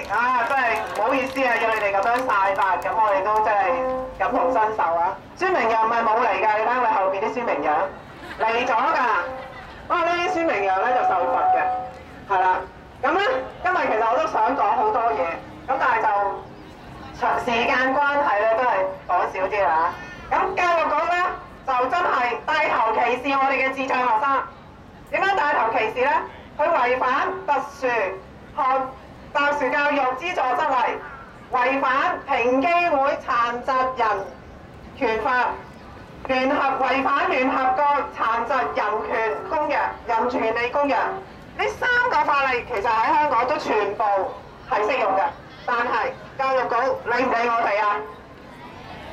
真係唔好意思啊，要你哋咁樣曬法，咁我哋都真係感同身受啊！孫明揚唔係冇嚟㗎，你睇佢後邊啲孫明揚嚟咗㗎。不過呢啲孫明揚咧就受罰嘅，係啦。咁咧今日其實我都想講好多嘢，咁但係就時間關係咧，都係講少啲啦。咁教育局咧就真係帶頭歧視我哋嘅智障學生。點解帶頭歧視咧？佢違反特殊教育資助則例，違反平機會殘疾人權法，違反聯合國殘疾人權利公約。呢3個法例其實喺香港都全部係適用嘅，但係教育局理唔理我哋啊？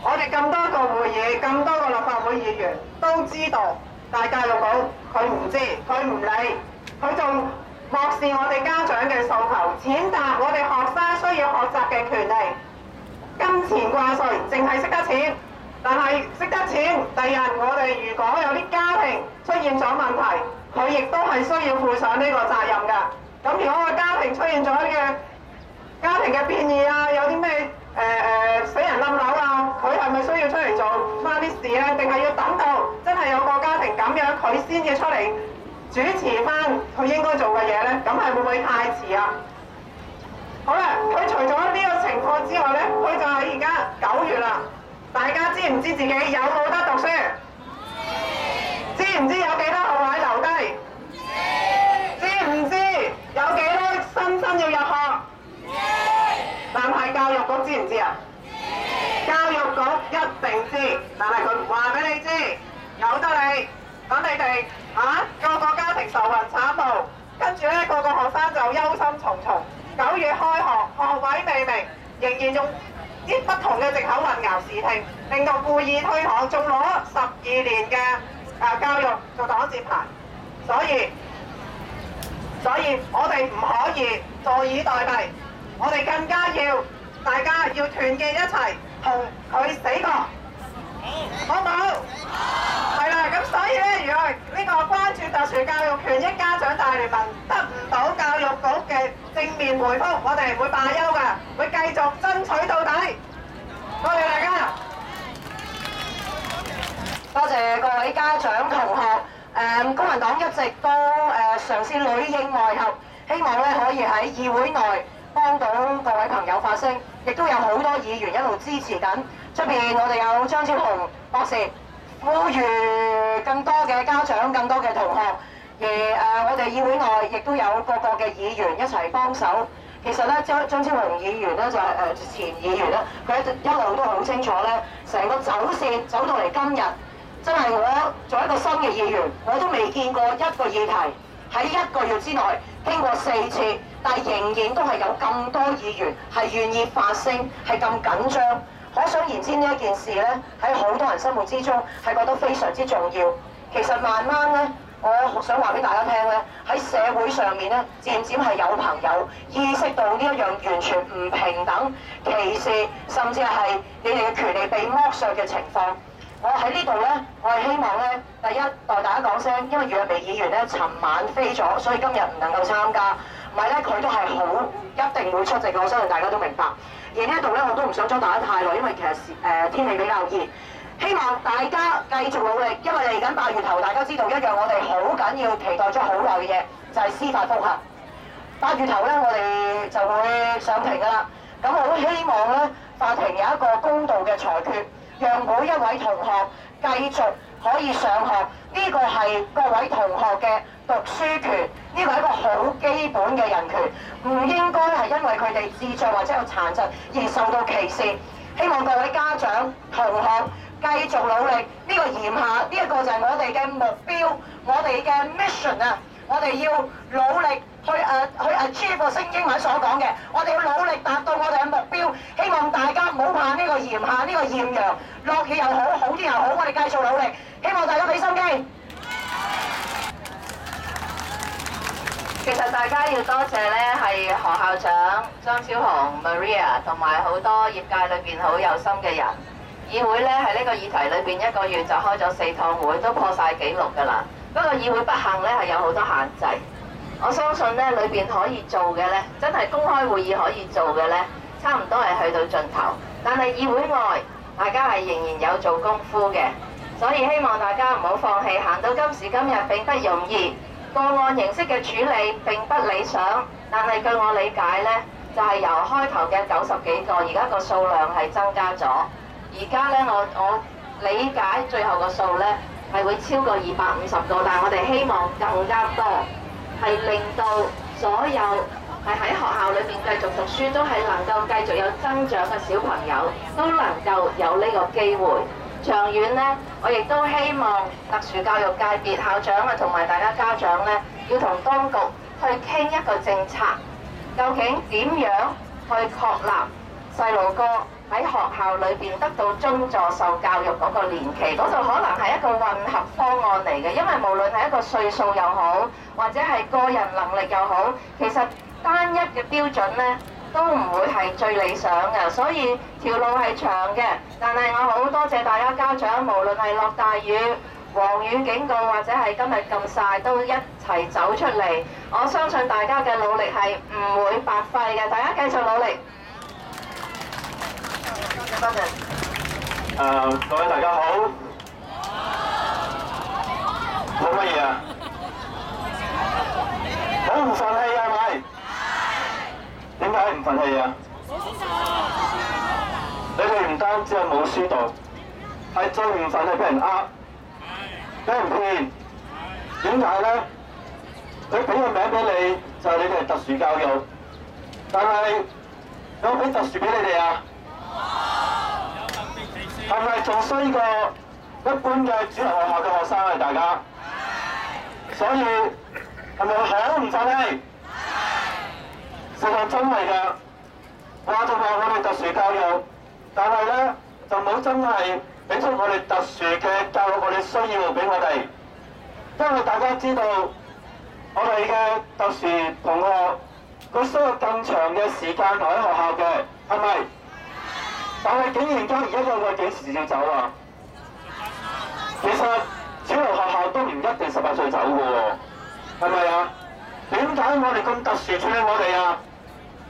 我哋咁多個會議，咁多個立法會議員都知道，但係教育局佢唔知，佢唔理，佢仲漠視我哋家長嘅訴求，踐踏我哋學生需要學習嘅權利。金錢掛帥，淨係識得錢，但係識得錢，第日我哋如果有啲家庭出現咗問題，佢亦都係需要負上呢個責任㗎。咁如果個家庭出現咗嘅家庭嘅變異啊，有啲咩死人冧樓啊，佢係咪需要出嚟做翻啲事咧？定係要等到真係有個家庭咁樣，佢先至出嚟主持翻佢應該做嘅嘢咧？咁係會唔會太遲啊？好啦，佢除咗呢個情況之外咧，佢就係而家9月啦。大家知唔知自己有冇得讀書？知唔知有幾多學位留低？知唔知有幾多新生要入學？但係教育局知唔知啊？教育局一定知，但係佢唔話俾你知，由得你，等你哋個個家庭愁雲慘霧，跟住咧個個學生就憂心忡忡。9月開學，學位未明，仍然用啲不同嘅藉口混淆視聽，令到故意推搪，仲攞12年嘅教育做擋箭牌。所以我哋唔可以坐以待斃，我哋更加要大家要團結一齊同佢死過，好唔好？係啦，咁所以咧，如果呢個關注特殊教育權益家長大聯盟得唔到教育局嘅正面回覆，我哋會罷休㗎，會繼續爭取到底。多謝大家，多謝各位家長同學。公民黨一直都嘗試裡應外合，希望咧可以喺議會內幫到各位朋友發聲，亦都有好多議員一路支持緊。出邊我哋有張超雄博士呼籲更多嘅家長、更多嘅同學，而我哋議會內亦都有各個嘅議員一齊幫手。其實咧，張超雄議員咧就係前議員咧，佢一路都好清楚咧，成個走線走到嚟今日。真係我做一個新嘅議員，我都未見過一個議題喺1個月之內經過4次，但係仍然都係有咁多議員係願意發聲，係咁緊張。可想而知呢一件事咧，喺好多人心目之中係覺得非常之重要。其實慢慢咧，我想話俾大家聽咧，喺社會上面咧，漸漸係有朋友意識到呢一樣完全唔平等、歧視，甚至係你哋嘅權利被剝削嘅情況。我喺呢度咧，我係希望咧，第一代大家講聲，因為楊薇議員咧尋晚飛咗，所以今日唔能夠參加。唔係咧，佢都係好一定會出席嘅，我相信大家都明白。而呢一度咧，我都唔想阻大家太耐，因為其實天氣比較熱。希望大家繼續努力，因為嚟緊8月頭，大家知道一樣我哋好緊要、期待咗好耐嘅嘢，就係司法覆核。8月頭咧，我哋就會上庭㗎啦。咁我好希望咧，法庭有一個公道嘅裁決。讓每一位同學繼續可以上學，呢個係各位同學嘅讀書權，呢個係一個好基本嘅人權，唔應該係因為佢哋智障或者有殘疾而受到歧視。希望各位家長同學繼續努力，呢個嚴下，呢一個就係我哋嘅目標，我哋嘅 mission 啊！我哋要努力去 achieve 升英文所講嘅，我哋要努力達到我哋嘅目標。希望大家唔好怕呢個炎夏，呢個豔陽，落雨又好，好天又好，我哋繼續努力。希望大家俾心機。其實大家要多謝咧，係何校長張超雄、Maria 同埋好多業界裏邊好有心嘅人。議會咧喺呢個議題裏邊1個月就開咗4趟會，都破晒紀錄㗎啦。不過議會不幸咧係有好多限制，我相信咧裏邊可以做嘅咧，真係公開會議可以做嘅咧，差唔多係去到盡頭。但係議會外，大家係仍然有做功夫嘅，所以希望大家唔好放棄。行到今時今日並不容易，個案形式嘅處理並不理想，但係據我理解咧，就係由開頭嘅90幾個，而家個數量係增加咗。而家咧，我理解最後個數咧係會超過250個，但係我哋希望更加多，係令到所有係喺學校裏邊繼續讀書都係能夠繼續有增長嘅小朋友，都能夠有呢個機會。長遠呢，我亦都希望特殊教育界別校長啊同埋大家家長呢，要同當局去傾一個政策，究竟點樣去確立細路哥喺學校裏邊得到津助受教育嗰個年期，嗰度可能係一個混合方案嚟嘅，因為無論係一個歲數又好，或者係個人能力又好，其實單一嘅標準呢都唔會係最理想嘅，所以條路係長嘅。但係我好多謝大家家長，無論係落大雨、黃雨警告，或者係今日咁曬，都一齊走出嚟。我相信大家嘅努力係唔會白費嘅，大家繼續努力。多謝。各位大家好。冇乜嘢啊？好唔忿氣係咪？點解唔忿氣啊？你哋唔單止係冇書讀，係最唔忿係俾人呃，俾人騙。點解咧？佢俾個名俾你，就係你哋係特殊教育，但係有冇俾特殊俾你哋啊？係咪仲衰過一般嘅主流學校嘅學生啊？大家，所以係咪好唔忿氣？事實真係㗎，話就話我哋特殊教育，但係咧就冇真係俾出我哋特殊嘅教育我哋需要俾我哋，因為大家知道我哋嘅特殊同學佢需要更長嘅時間留喺學校嘅，係咪？但係竟然間而家有個幾時要走啊？其實主流學校都唔一定18歲走嘅喎，係咪啊？點解我哋咁特殊處理我哋啊？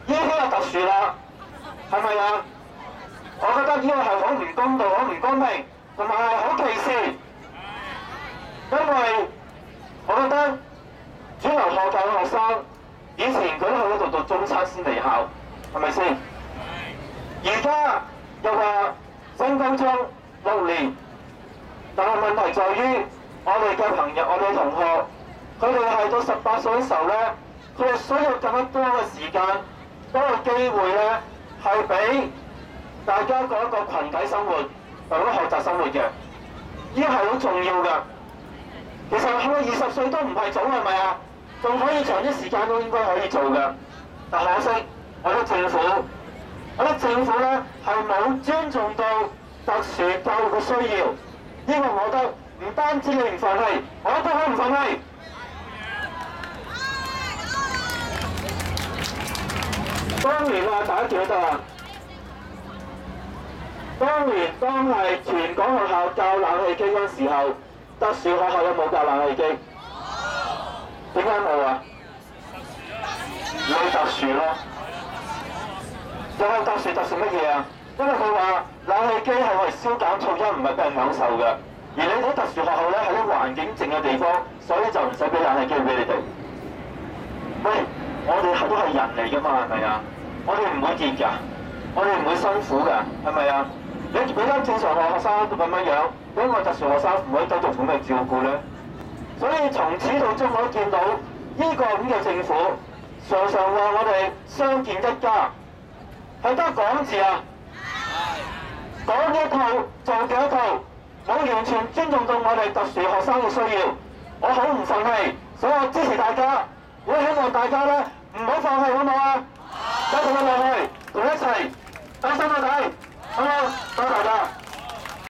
呢啲係特殊啦，係咪啊？我覺得呢個係好唔公道、好唔公平，同埋係好歧視。因為我覺得主流學校嘅學生以前佢都喺度讀中七先離校，係咪先？而家又話升高中6年，但係問題在於我哋嘅朋友、我哋同學，佢哋係到18歲嘅時候咧，佢哋需要更加多嘅時間、多嘅機會咧，係俾大家過一個群體生活同埋學習生活嘅，呢個係好重要㗎。其實去到20歲都唔係早，係咪啊？仲可以長啲時間都應該可以做㗎。但可惜我覺得政府咧係冇尊重到特殊教育嘅需要，呢個我覺得唔單止你唔忿氣，我都好唔忿氣。當年啊，大家記得啊，當年當係全港學校教冷氣機嗰陣時候，特殊學校有冇教冷氣機？點解冇啊？冇特殊咯。有冇特殊乜嘢啊？因為佢話冷氣機係我哋消減噪音，唔係俾人享受嘅。而你啲特殊學校咧係啲環境靜嘅地方，所以就唔使俾冷氣機俾你哋。喂，我哋都係人嚟㗎嘛，係咪啊？我哋唔會熱㗎，我哋唔會辛苦㗎，係咪啊？你俾間正常學生都咁樣樣，點解特殊學生唔可以繼續咁去照顧咧？所以從始到終我都見到呢個咁嘅政府，常常話我哋相見一家。係得講字啊！講一套做嘅一套，冇完全尊重到我哋特殊學生嘅需要，我好唔忿氣，所以我支持大家，我希望大家咧唔好放棄，好唔好啊？繼續落去，同一齊，打心到底，好唔好？多謝大家。